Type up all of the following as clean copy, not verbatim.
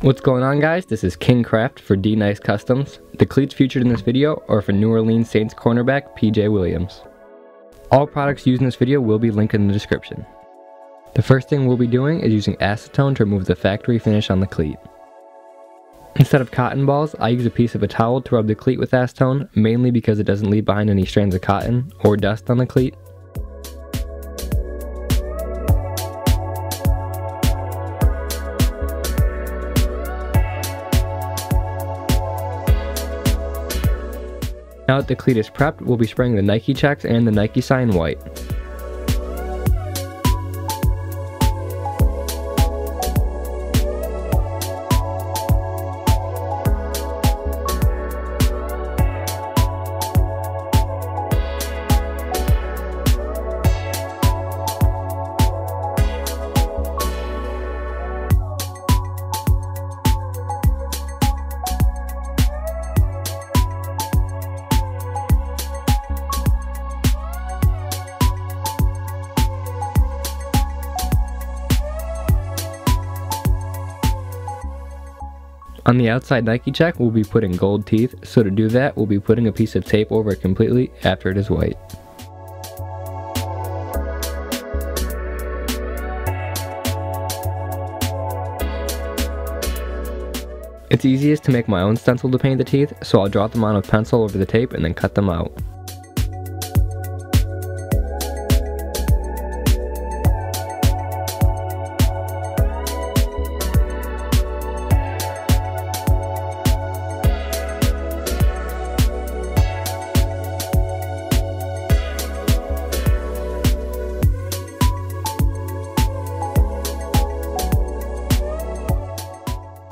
What's going on, guys? This is King Craft for D Nice Customs. The cleats featured in this video are for New Orleans Saints cornerback PJ Williams. All products used in this video will be linked in the description. The first thing we'll be doing is using acetone to remove the factory finish on the cleat. Instead of cotton balls, I use a piece of a towel to rub the cleat with acetone, mainly because it doesn't leave behind any strands of cotton or dust on the cleat. Now that the cleat is prepped, we'll be spraying the Nike checks and the Nike sign white. On the outside Nike check, we'll be putting gold teeth, so to do that, we'll be putting a piece of tape over it completely after it is white. It's easiest to make my own stencil to paint the teeth, so I'll draw them on with pencil over the tape and then cut them out.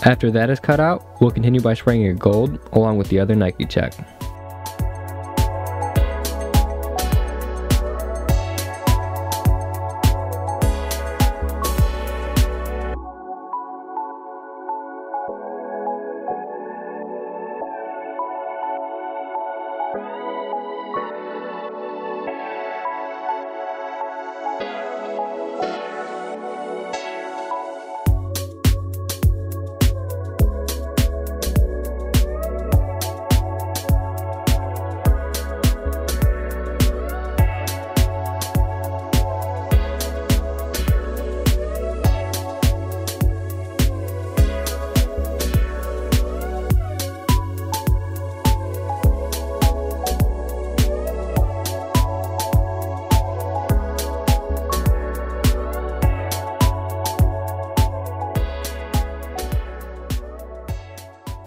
After that is cut out, we'll continue by spraying it gold along with the other Nike check.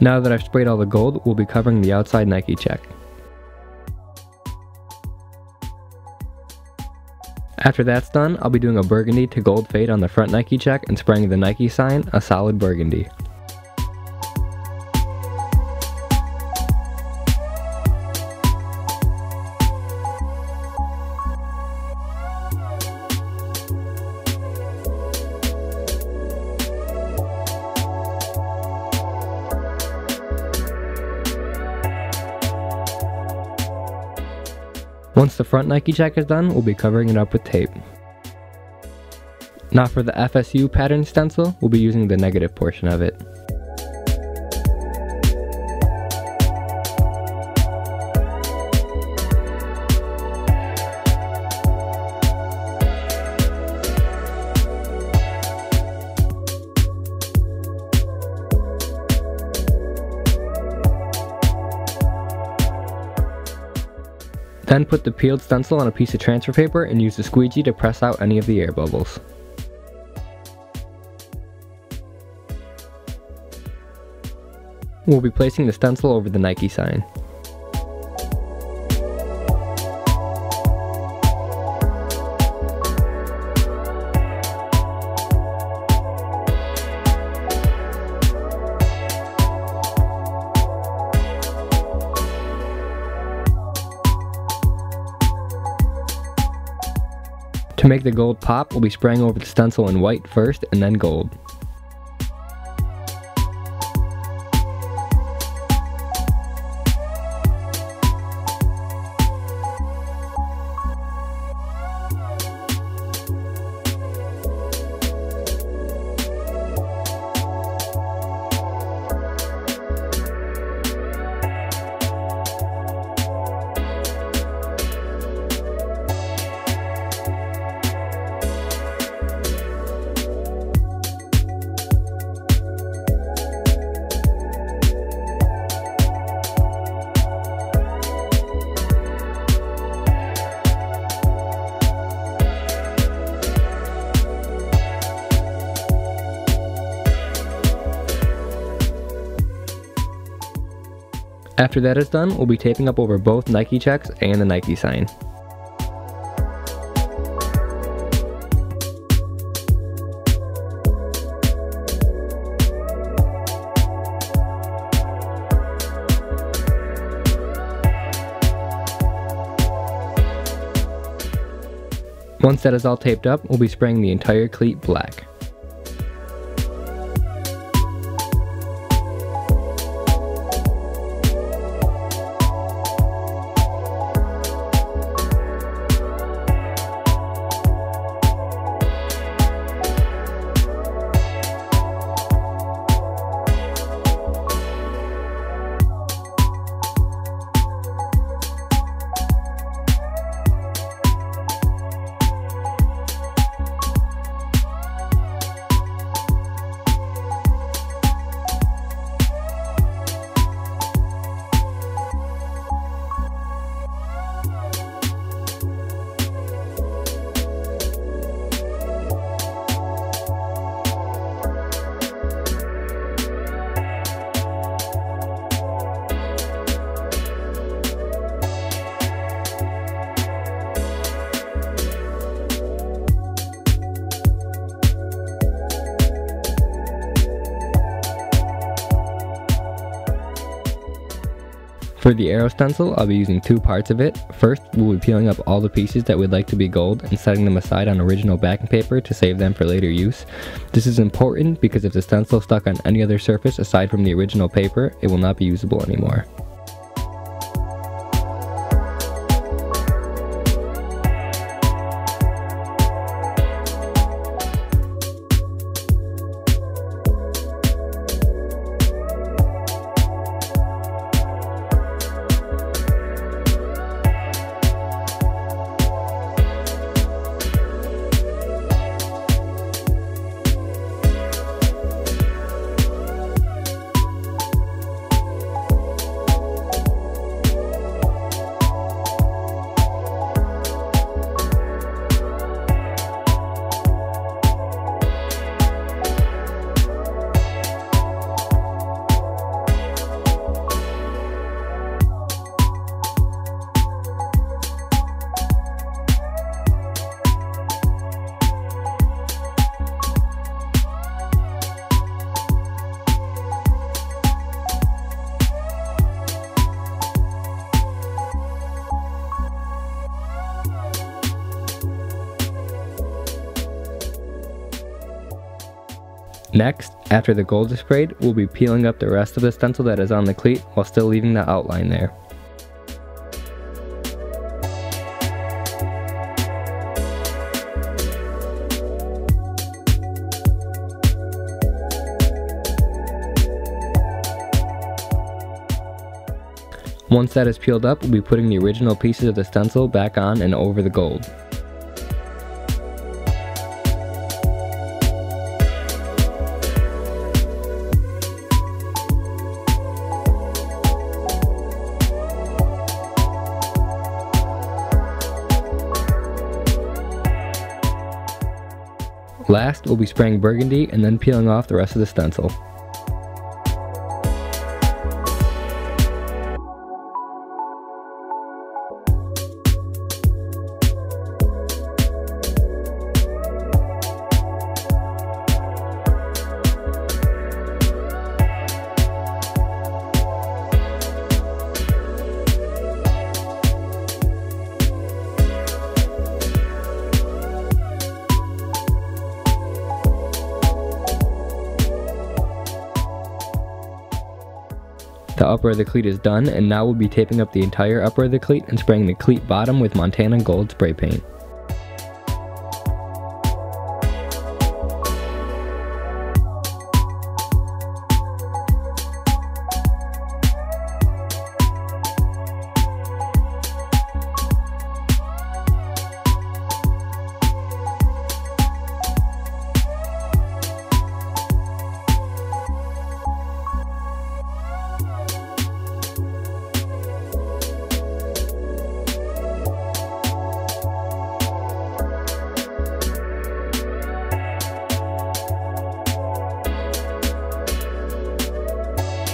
Now that I've sprayed all the gold, we'll be covering the outside Nike check. After that's done, I'll be doing a burgundy to gold fade on the front Nike check and spraying the Nike sign a solid burgundy. Once the front Nike check is done, we'll be covering it up with tape. Now for the FSU pattern stencil, we'll be using the negative portion of it. Then put the peeled stencil on a piece of transfer paper and use the squeegee to press out any of the air bubbles. We'll be placing the stencil over the Nike sign. To make the gold pop, we'll be spraying over the stencil in white first and then gold. After that is done, we'll be taping up over both Nike checks and the Nike sign. Once that is all taped up, we'll be spraying the entire cleat black. For the arrow stencil, I'll be using two parts of it. First, we'll be peeling up all the pieces that we'd like to be gold and setting them aside on original backing paper to save them for later use. This is important because if the stencil is stuck on any other surface aside from the original paper, it will not be usable anymore. Next, after the gold is sprayed, we'll be peeling up the rest of the stencil that is on the cleat while still leaving the outline there. Once that is peeled up, we'll be putting the original pieces of the stencil back on and over the gold. Last, we'll be spraying burgundy and then peeling off the rest of the stencil. The upper of the cleat is done, and now we'll be taping up the entire upper of the cleat and spraying the cleat bottom with Montana Gold spray paint.